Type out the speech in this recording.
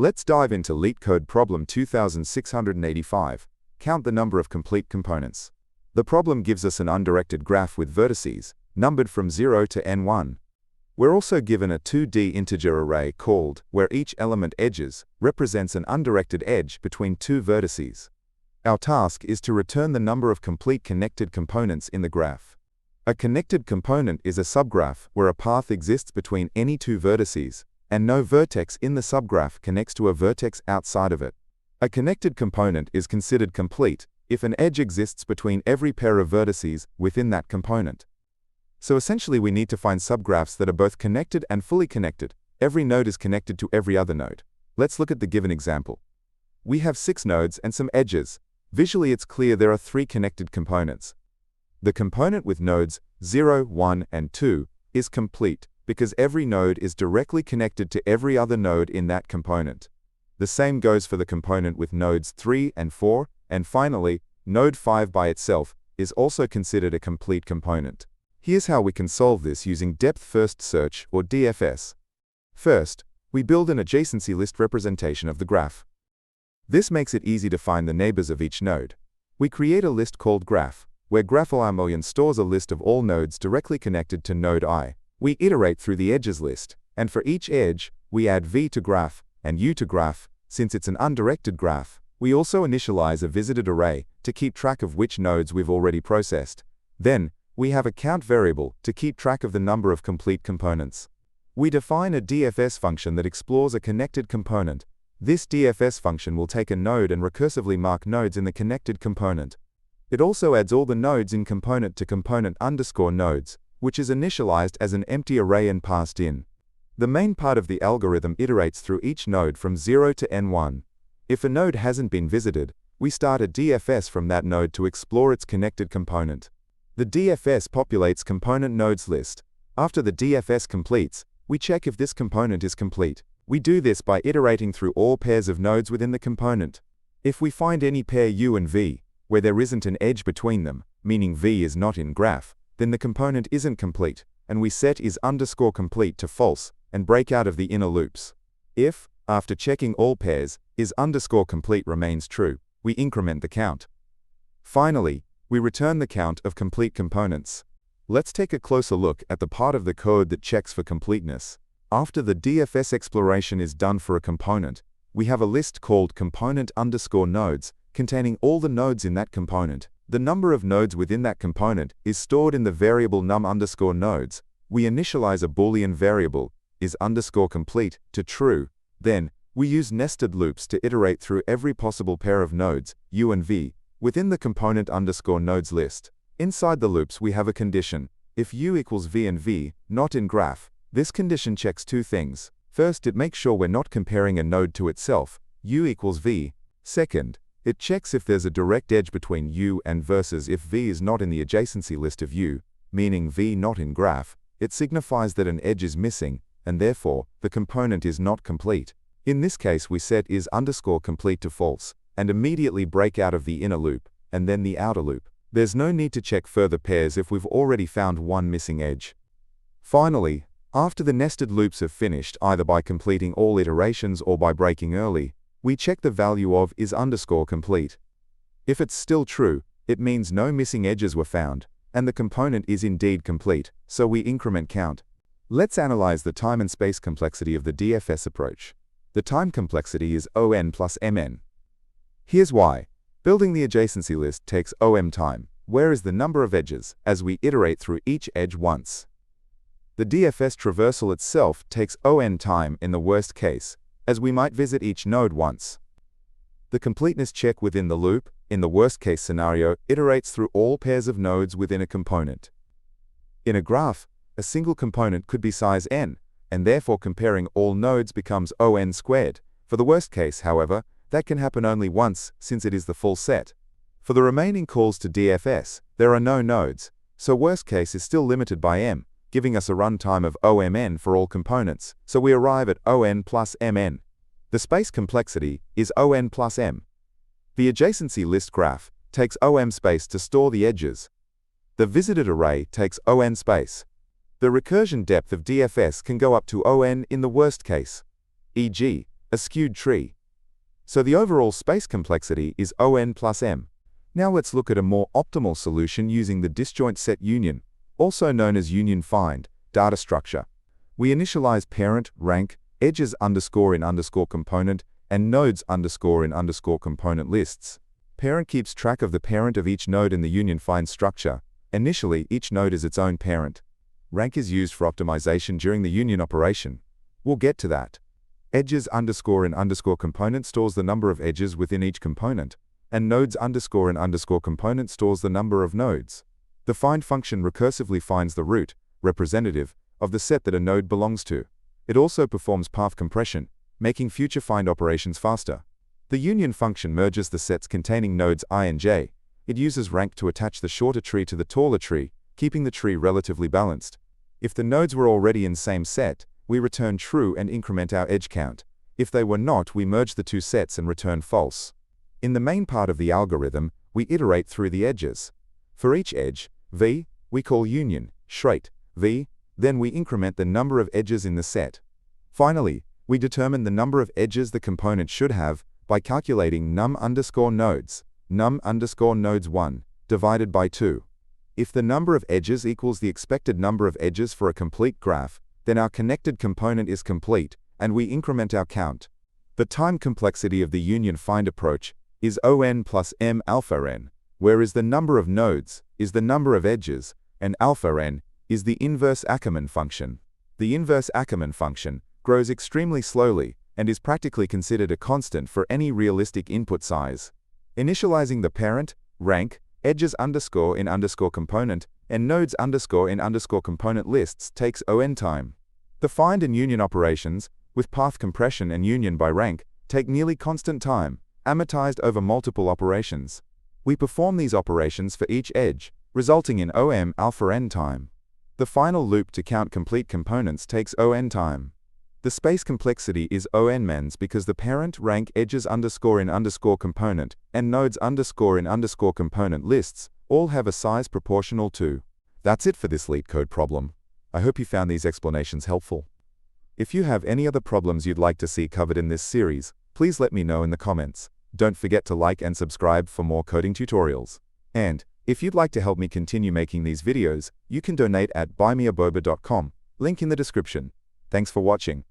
Let's dive into Leetcode problem 2685, count the number of complete components. The problem gives us an undirected graph with vertices, numbered from 0 to n1. We're also given a 2D integer array called, where each element edges, represents an undirected edge between two vertices. Our task is to return the number of complete connected components in the graph. A connected component is a subgraph where a path exists between any two vertices, and no vertex in the subgraph connects to a vertex outside of it. A connected component is considered complete if an edge exists between every pair of vertices within that component. So essentially we need to find subgraphs that are both connected and fully connected. Every node is connected to every other node. Let's look at the given example. We have 6 nodes and some edges. Visually it's clear there are 3 connected components. The component with nodes 0, 1, and 2 is complete because every node is directly connected to every other node in that component. The same goes for the component with nodes 3 and 4, and finally, node 5 by itself is also considered a complete component. Here's how we can solve this using depth-first search, or DFS. First, we build an adjacency list representation of the graph. This makes it easy to find the neighbors of each node. We create a list called graph, where graph_i stores a list of all nodes directly connected to node I. We iterate through the edges list, and for each edge, we add v to graph and u to graph. Since it's an undirected graph, we also initialize a visited array to keep track of which nodes we've already processed. Then, we have a count variable to keep track of the number of complete components. We define a DFS function that explores a connected component. This DFS function will take a node and recursively mark nodes in the connected component. It also adds all the nodes in component to component_nodes, which is initialized as an empty array and passed in. The main part of the algorithm iterates through each node from 0 to n1. If a node hasn't been visited, we start a DFS from that node to explore its connected component. The DFS populates component nodes list. After the DFS completes, we check if this component is complete. We do this by iterating through all pairs of nodes within the component. If we find any pair u and v, where there isn't an edge between them, meaning v is not in graph, then the component isn't complete, and we set is_complete to false, and break out of the inner loops. If, after checking all pairs, is_complete remains true, we increment the count. Finally, we return the count of complete components. Let's take a closer look at the part of the code that checks for completeness. After the DFS exploration is done for a component, we have a list called component_nodes, containing all the nodes in that component. The number of nodes within that component is stored in the variable num_nodes. We initialize a Boolean variable, is_complete, to true. Then, we use nested loops to iterate through every possible pair of nodes, u and v, within the component_nodes list. Inside the loops we have a condition. If u equals v and v, not in graph, this condition checks 2 things. First, it makes sure we're not comparing a node to itself, u equals v. Second, it checks if there's a direct edge between u and versus if v is not in the adjacency list of u, meaning v not in graph, it signifies that an edge is missing, and therefore, the component is not complete. In this case we set is_complete to false, and immediately break out of the inner loop, and then the outer loop. There's no need to check further pairs if we've already found one missing edge. Finally, after the nested loops have finished either by completing all iterations or by breaking early, we check the value of is_complete. If it's still true, it means no missing edges were found, and the component is indeed complete, so we increment count. Let's analyze the time and space complexity of the DFS approach. The time complexity is on plus mn. Here's why. Building the adjacency list takes om time, where is the number of edges, as we iterate through each edge once. The DFS traversal itself takes on time in the worst case, as we might visit each node once. The completeness check within the loop, in the worst-case scenario, iterates through all pairs of nodes within a component. In a graph, a single component could be size n, and therefore comparing all nodes becomes on squared. For the worst case, however, that can happen only once, since it is the full set. For the remaining calls to DFS, there are no nodes, so worst case is still limited by m, giving us a runtime of omn for all components, so we arrive at on plus mn. The space complexity is on plus m. The adjacency list graph takes om space to store the edges. The visited array takes on space. The recursion depth of DFS can go up to on in the worst case. E.g., a skewed tree. So the overall space complexity is ON plus M. Now let's look at a more optimal solution using the disjoint set union, also known as union find, data structure. We initialize parent, rank, edges underscore in underscore component, and nodes underscore in underscore component lists. Parent keeps track of the parent of each node in the union find structure. Initially, each node is its own parent. Rank is used for optimization during the union operation. We'll get to that. Edges underscore in underscore component stores the number of edges within each component, and nodes underscore in underscore component stores the number of nodes. The find function recursively finds the root, representative, of the set that a node belongs to. It also performs path compression, making future find operations faster. The union function merges the sets containing nodes I and j. It uses rank to attach the shorter tree to the taller tree, keeping the tree relatively balanced. If the nodes were already in same set, we return true and increment our edge count. If they were not, we merge the two sets and return false. In the main part of the algorithm, we iterate through the edges. For each edge, v, we call union, straight, v, then we increment the number of edges in the set. Finally, we determine the number of edges the component should have by calculating num underscore nodes 1, divided by 2. If the number of edges equals the expected number of edges for a complete graph, then our connected component is complete, and we increment our count. The time complexity of the union find approach is ON plus M alpha n, whereas the number of nodes is the number of edges, and alpha n is the inverse Ackermann function. The inverse Ackermann function grows extremely slowly and is practically considered a constant for any realistic input size. Initializing the parent, rank, edges underscore in underscore component, and nodes underscore in underscore component lists takes ON time. The find and union operations, with path compression and union by rank, take nearly constant time, amortized over multiple operations. We perform these operations for each edge, resulting in OM alpha n time. The final loop to count complete components takes ON time. The space complexity is ON mens because the parent, rank, edges underscore in underscore component, and nodes underscore in underscore component lists all have a size proportional to. That's it for this Leetcode problem. I hope you found these explanations helpful. If you have any other problems you'd like to see covered in this series, please let me know in the comments. Don't forget to like and subscribe for more coding tutorials. And if you'd like to help me continue making these videos, you can donate at buymeaboba.com, link in the description. Thanks for watching.